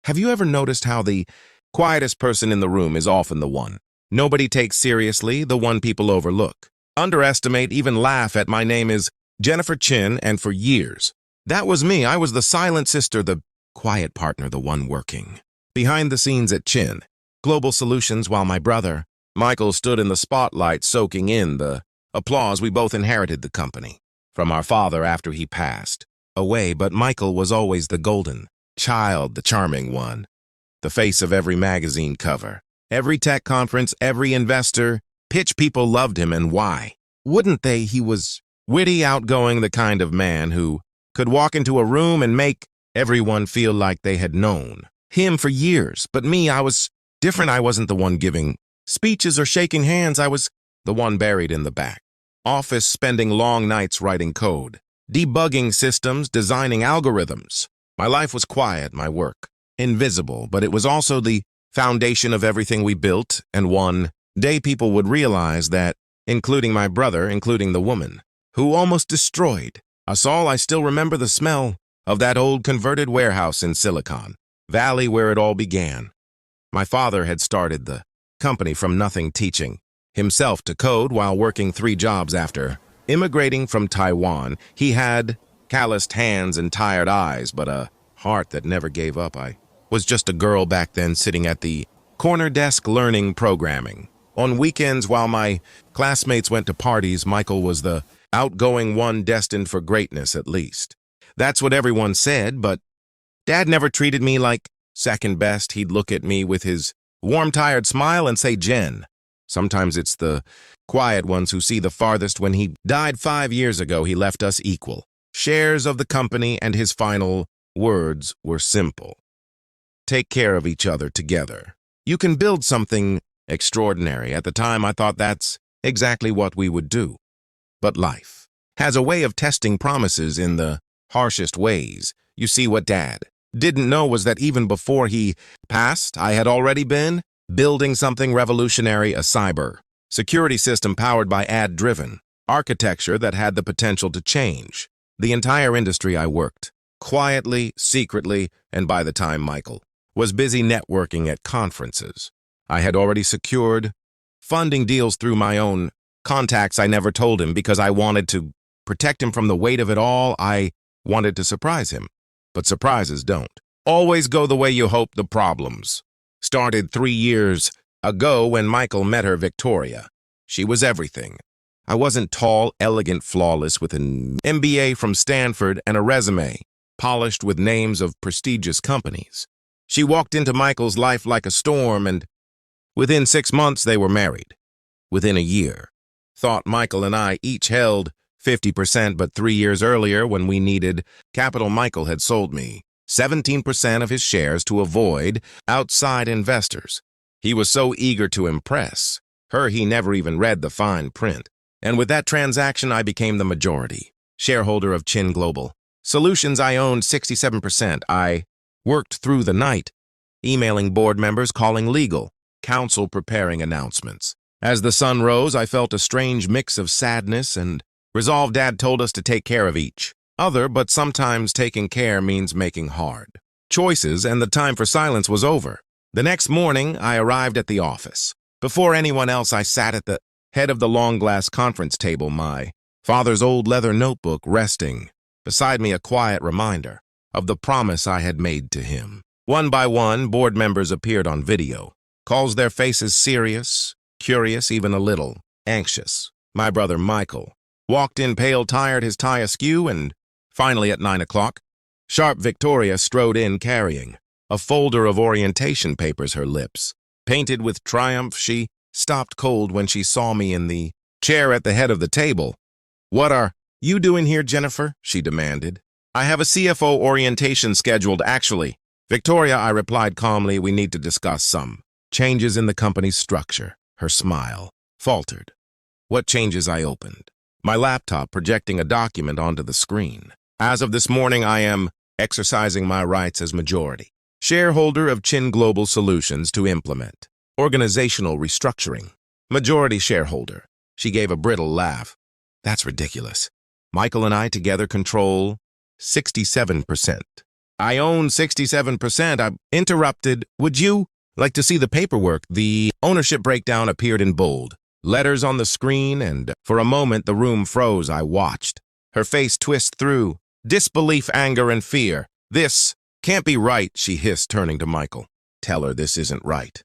Have you ever noticed how the quietest person in the room is often the one nobody takes seriously, the one people overlook, underestimate, even laugh at? My name is Jennifer Chin, and for years, that was me. I was the silent sister, the quiet partner, the one working behind the scenes at Chin Global Solutions, while my brother, Michael, stood in the spotlight soaking in the applause. We both inherited the company from our father after he passed away, but Michael was always the golden child, the charming one, the face of every magazine cover, every tech conference, every investor pitch. People loved him, and why wouldn't they? He was witty, outgoing, the kind of man who could walk into a room and make everyone feel like they had known him for years. But me, I was different. I wasn't the one giving speeches or shaking hands. I was the one buried in the back office, spending long nights writing code, debugging systems, designing algorithms. My life was quiet, my work invisible, but it was also the foundation of everything we built. And one day people would realize that, including my brother, including the woman who almost destroyed us all. I still remember the smell of that old converted warehouse in Silicon Valley where it all began. My father had started the company from nothing, teaching himself to code while working 3 jobs after immigrating from Taiwan. He had calloused hands and tired eyes, but a heart that never gave up. I was just a girl back then, sitting at the corner desk learning programming. On weekends, while my classmates went to parties, Michael was the outgoing one, destined for greatness, at least. That's what everyone said, but Dad never treated me like second best. He'd look at me with his warm, tired smile and say, "Jen." Sometimes it's the quiet ones who see the farthest. When he died 5 years ago, he left us equal shares of the company, and his final words were simple: take care of each other together. You can build something extraordinary. At the time, I thought that's exactly what we would do. But life has a way of testing promises in the harshest ways. You see, what Dad didn't know was that even before he passed, I had already been building something revolutionary, a cyber security system powered by ad-driven architecture that had the potential to change the entire industry. I worked quietly, secretly, and by the time Michael was busy networking at conferences, I had already secured funding deals through my own contacts. I never told him because I wanted to protect him from the weight of it all. I wanted to surprise him, but surprises don't always go the way you hope. The problems started 3 years ago when Michael met her, Victoria. She was everything. I wasn't tall, elegant, flawless, with an MBA from Stanford and a resume polished with names of prestigious companies. She walked into Michael's life like a storm, and within 6 months they were married. Within a year, thought Michael and I each held 50%, but 3 years earlier, when we needed capital, Michael had sold me 17% of his shares to avoid outside investors. He was so eager to impress her, he never even read the fine print. And with that transaction, I became the majority shareholder of Chin Global Solutions. I owned 67%. I worked through the night, emailing board members, calling legal counsel, preparing announcements. As the sun rose, I felt a strange mix of sadness and resolve. Dad told us to take care of each other, but sometimes taking care means making hard choices, and the time for silence was over. The next morning, I arrived at the office. Before anyone else, I sat at the head of the long glass conference table, my father's old leather notebook resting beside me, a quiet reminder of the promise I had made to him. One by one, board members appeared on video calls, their faces serious, curious, even a little anxious. My brother Michael walked in, pale, tired, his tie askew, and finally at 9 o'clock, sharp, Victoria strode in carrying a folder of orientation papers, her lips painted with triumph. She stopped cold when she saw me in the chair at the head of the table. "What are you doing here, Jennifer?" she demanded. "I have a CFO orientation scheduled, actually." "Victoria," I replied calmly, "we need to discuss some changes in the company's structure." Her smile faltered. "What changes?" I opened my laptop, projecting a document onto the screen. "As of this morning, I am exercising my rights as majority shareholder of Chin Global Solutions to implement organizational restructuring." "Majority shareholder." She gave a brittle laugh. "That's ridiculous. Michael and I together control 67%. I own 67%. I interrupted. Would you like to see the paperwork? The ownership breakdown appeared in bold. Letters on the screen, and for a moment the room froze. I watched. Her face twist through disbelief, anger, and fear. This can't be right, she hissed, turning to Michael. Tell her this isn't right.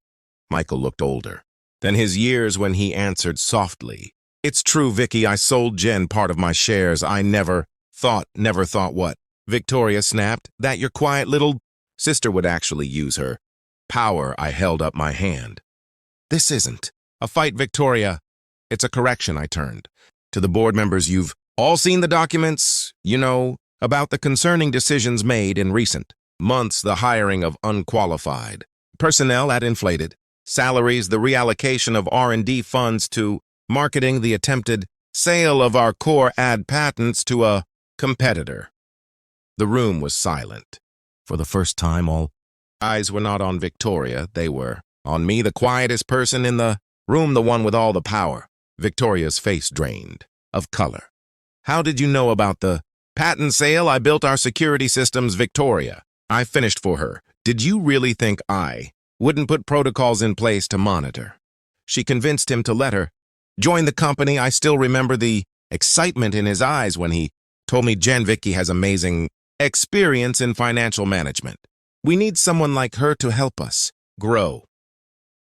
Michael looked older than his years when he answered softly. It's true, Vicky. I sold Jen part of my shares. I never thought what? Victoria snapped. That your quiet little sister would actually use her power. I held up my hand. This isn't a fight, Victoria. It's a correction. I turned to the board members. You've all seen the documents, about the concerning decisions made in recent months, the hiring of unqualified personnel at inflated salaries, the reallocation of R&D funds to marketing, the attempted sale of our core ad patents to a competitor. The room was silent. For the first time, all eyes were not on Victoria. They were on me, the quietest person in the room, the one with all the power. Victoria's face drained of color. How did you know about the patent sale? I built our security systems, Victoria. I finished for her. Did you really think I wouldn't put protocols in place to monitor? She convinced him to let her join the company. I still remember the excitement in his eyes when he told me Jen Vicky has amazing experience in financial management. We need someone like her to help us grow.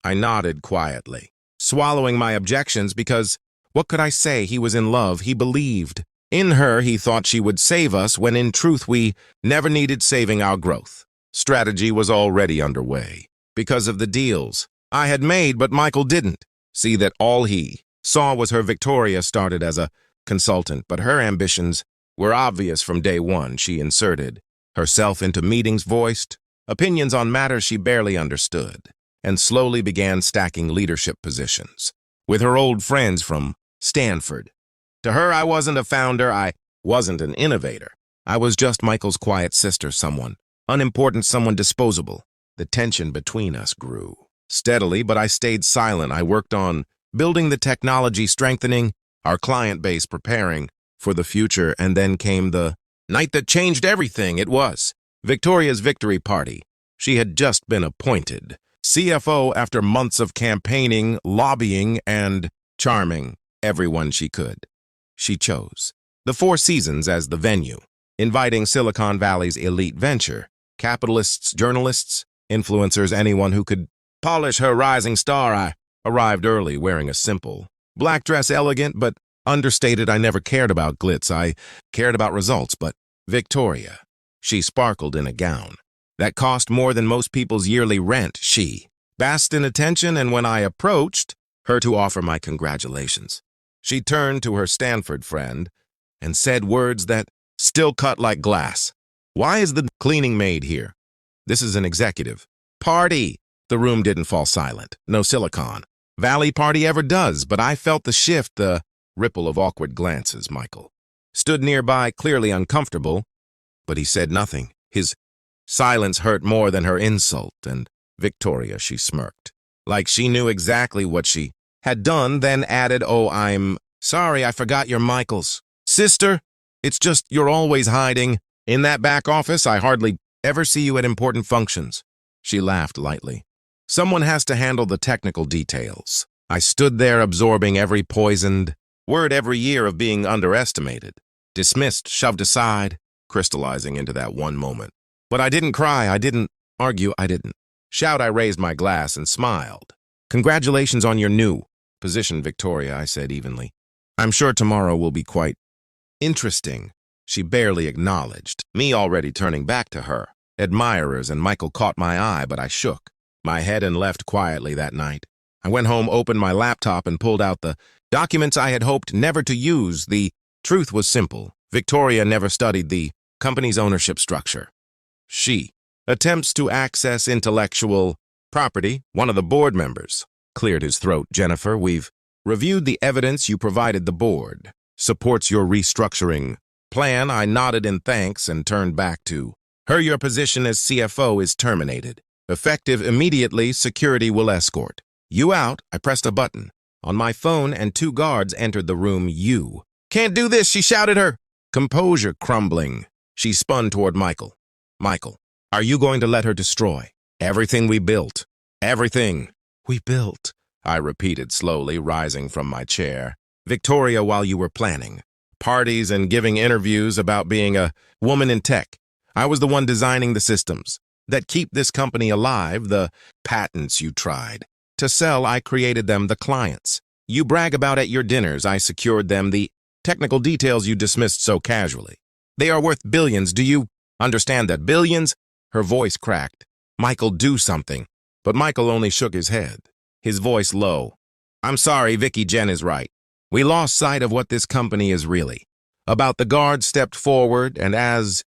I nodded quietly, swallowing my objections because what could I say? He was in love. He believed in her. He thought she would save us when in truth we never needed saving. Our growth strategy was already underway because of the deals I had made, but Michael didn't see that all he saw was her. Victoria started as a consultant, but her ambitions were obvious from day one. She inserted herself into meetings, voiced opinions on matters she barely understood, and slowly began stacking leadership positions with her old friends from Stanford. To her, I wasn't a founder. I wasn't an innovator. I was just Michael's quiet sister, someone unimportant, someone disposable. The tension between us grew steadily, but I stayed silent. I worked on building the technology, strengthening our client base, preparing for the future, and then came the night that changed everything. It was Victoria's victory party. She had just been appointed CFO after months of campaigning, lobbying, and charming everyone she could. She chose the Four Seasons as the venue, inviting Silicon Valley's elite venture capitalists, journalists, influencers, anyone who could polish her rising star. I arrived early, wearing a simple black dress, elegant but understated. I never cared about glitz. I cared about results. But Victoria, she sparkled in a gown that cost more than most people's yearly rent. She basked in attention, and when I approached her to offer my congratulations, she turned to her Stanford friend and said words that still cut like glass. Why is the cleaning maid here? This is an executive party. The room didn't fall silent. No Silicon Valley party ever does, but I felt the shift, the ripple of awkward glances. Michael stood nearby, clearly uncomfortable, but he said nothing. His silence hurt more than her insult, and Victoria, she smirked, like she knew exactly what she had done, then added, "Oh, I'm sorry, I forgot you're Michael's sister. It's just you're always hiding in that back office. I hardly ever see you at important functions." She laughed lightly. Someone has to handle the technical details. I stood there absorbing every poisoned word, every year of being underestimated, dismissed, shoved aside, crystallizing into that one moment. But I didn't cry, I didn't argue, I didn't shout. I raised my glass and smiled. "Congratulations on your new position, Victoria," I said evenly. "I'm sure tomorrow will be quite interesting." She barely acknowledged me, already turning back to her admirers, and Michael caught my eye, but I shook my head and left quietly that night. I went home, opened my laptop, and pulled out the documents I had hoped never to use. The truth was simple. Victoria never studied the company's ownership structure. She attempts to access intellectual property. One of the board members cleared his throat. "Jennifer, we've reviewed the evidence you provided. The board supports your restructuring plan." I nodded in thanks and turned back to her. "Your position as CFO is terminated. Effective immediately, security will escort you out." I pressed a button on my phone and 2 guards entered the room. "You can't do this," she shouted, her composure crumbling. She spun toward Michael. Michael, are you going to let her destroy everything we built? Everything we built, I repeated slowly, rising from my chair. Victoria, while you were planning parties and giving interviews about being a woman in tech, I was the one designing the systems that keep this company alive, the patents you tried to sell. I created them, the clients you brag about at your dinners. I secured them, the technical details you dismissed so casually. They are worth billions. Do you understand that? Billions? Her voice cracked. Michael, do something. But Michael only shook his head, his voice low. I'm sorry, Vicky, Jen is right. We lost sight of what this company is really about. The guard stepped forward, and as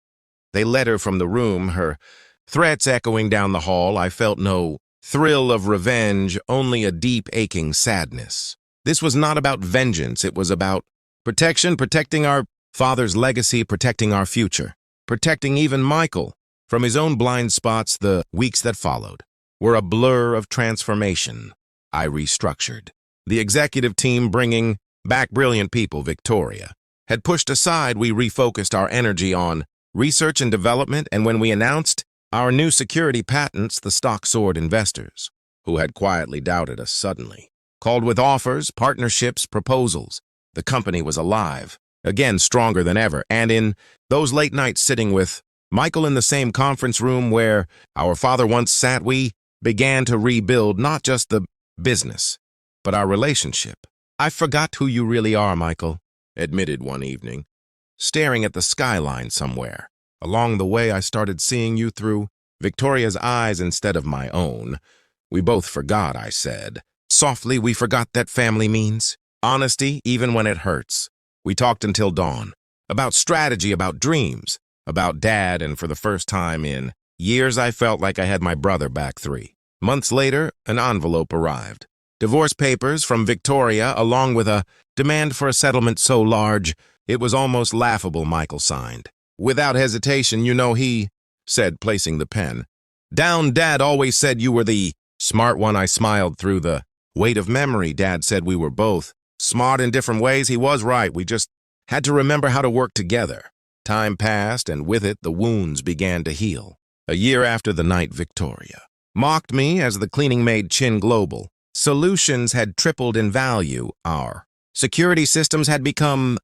they led her from the room, her threats echoing down the hall, I felt no thrill of revenge, only a deep, aching sadness. This was not about vengeance. It was about protection, protecting our father's legacy, protecting our future, protecting even Michael from his own blind spots. The weeks that followed were a blur of transformation. I restructured. The executive team, bringing back brilliant people, Victoria, had pushed aside. We refocused our energy on research and development, and when we announced our new security patents, the stock soared. Investors, who had quietly doubted us, suddenly called with offers, partnerships, proposals. The company was alive, again stronger than ever, and in those late nights sitting with Michael in the same conference room where our father once sat, we began to rebuild not just the business, but our relationship. I forgot who you really are, Michael admitted one evening, staring at the skyline somewhere. Along the way, I started seeing you through Victoria's eyes instead of my own. We both forgot, I said. Softly, we forgot that family means honesty, even when it hurts. We talked until dawn, about strategy, about dreams, about Dad, and for the first time in years, I felt like I had my brother back. 3 months later, an envelope arrived. Divorce papers from Victoria, along with a demand for a settlement so large, it was almost laughable. Michael signed. Without hesitation, he said, placing the pen down. Dad always said you were the smart one. I smiled through the weight of memory. Dad said we were both smart in different ways. He was right. We just had to remember how to work together. Time passed, and with it, the wounds began to heal. A year after the night Victoria mocked me as the cleaning maid, Chin Global Solutions had tripled in value. Our security systems had become